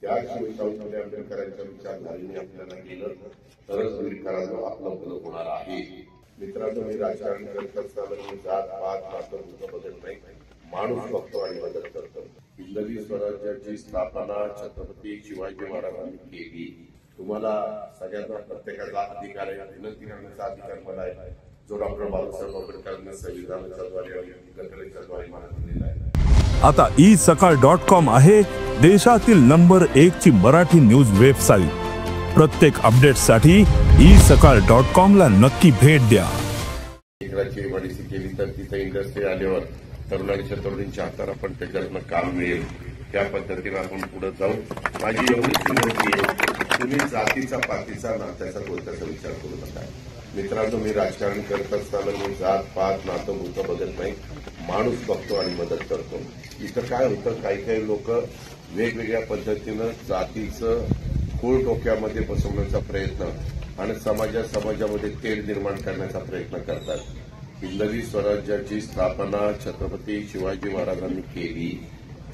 त्याशिवाय शाहू आंबेडकरांच्या विचारधारेने आपल्याला गेलं तरच विकाराचं आपलं भलं होणार आहे। मित्रांनो, मी राजकारण करत असताना मी जात पात नातं बदलत नाही, माणूस बघतो आणि मदत करतो। हिंदवी स्वराज्याची स्थापना छत्रपती शिवाजी महाराजांनी केली। तुम्हाला सगळ्यांना प्रत्येकाचा अधिकार आहे, विनंती करण्याचा अधिकार मला आहे, जो डॉक्टर बाबासाहेब आंबेडकरांनी संविधानाच्या द्वारे आणि घटनेच्या द्वारे मला दिलेला आहे। आता isakal.com आहे देशातील नंबर 1 ची मराठी न्यूज वेबसाईट। प्रत्येक अपडेटसाठी isakal.com ला नक्की भेट द्या। एकराची वाढीसी केली तर तिथे इंडस्ट्री आल्यावर तरुणांच्या तरुणींच्या हाताला पण त्याच्यातनं काम मिळेल, त्या पद्धतीने आपण पुढे जाऊ। माझी एवढीच विनंती आहे, तुम्ही जातीचा पातीचा नात्याचा कोणत्याचा विचार करू नका। मित्रांनो, मी राजकारण करत असताना मी जात पात नातं भूत बघत नाही, माणूस बघतो आणि मदत करतो। इथं काय होतं, काही लोक वेगवेगळ्या पद्धतीनं जातीचं खूळ डोक्यामध्ये बसवण्याचा प्रयत्न आणि समाजामध्ये तेढ निर्माण करण्याचा प्रयत्न करतात। हिंदवी स्वराज्याची स्थापना छत्रपती शिवाजी महाराजांनी केली,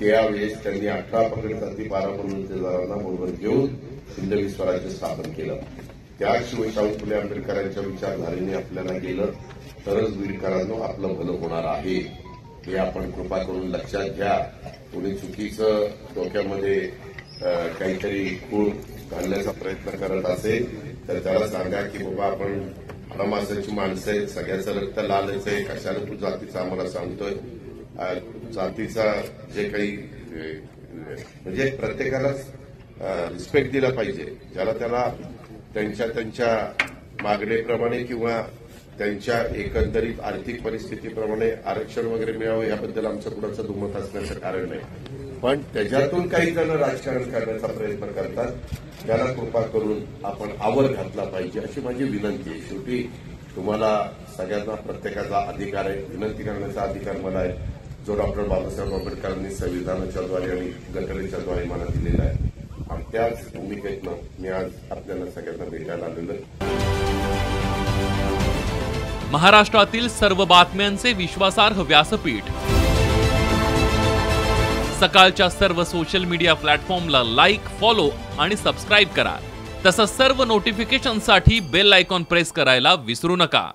त्यावेळेस त्यांनी 18 पगड 12 बलुतेदारांना बरोबर घेऊन हिंदवी स्वराज्य स्थापन केलं। त्याशिवाय शाहू आंबेडकरांच्या विचारधारेने आपल्याला गेलं तरच वीरकरांनो आपलं भलं होणार आहे, हे आपण कृपा करून लक्षात घ्या। कोणी चुकीचं डोक्यामध्ये काहीतरी खूळ घालण्याचा प्रयत्न करत असेल तर त्याला सांगा की बाबा आपण माणसाची माणसं आहेत, सगळ्याचं रक्त लालच आहे, कशाला तू जातीचा आम्हाला सांगतोय। जातीचा जे काही म्हणजे प्रत्येकाला रिस्पेक्ट दिला पाहिजे, ज्याला त्याला त्यांच्या मागणीप्रमाणे किंवा त्यांच्या एकंदरीत आर्थिक परिस्थितीप्रमाणे आरक्षण वगैरे मिळावं याबद्दल आमचं कुणाचं दुमत असण्याचं कारण नाही, पण त्याच्यातून काही जण राजकारण करण्याचा प्रयत्न करतात, त्याला कृपा करून आपण आवर घातला पाहिजे अशी माझी विनंती आहे। शेवटी तुम्हाला सगळ्यांना प्रत्येकाचा अधिकार आहे, विनंती करण्याचा अधिकार मला आहे, जो डॉक्टर बाबासाहेब आंबेडकरांनी संविधानाच्या द्वारे आणि घटनेच्या द्वारे मला दिलेला आहे। आणि त्याच भूमिकेतनं मी आज आपल्याला सगळ्यांना भेटायला आलेलो आहे। महाराष्ट्रातील सर्व बातम्यांचे विश्वासार्ह व्यासपीठ सकाळच्या सर्व सोशल मीडिया प्लॅटफॉर्मला लाईक, फॉलो आणि सबस्क्राईब करा। तसंच सर्व नोटिफिकेशनसाठी बेल आयकॉन प्रेस करायला विसरू नका।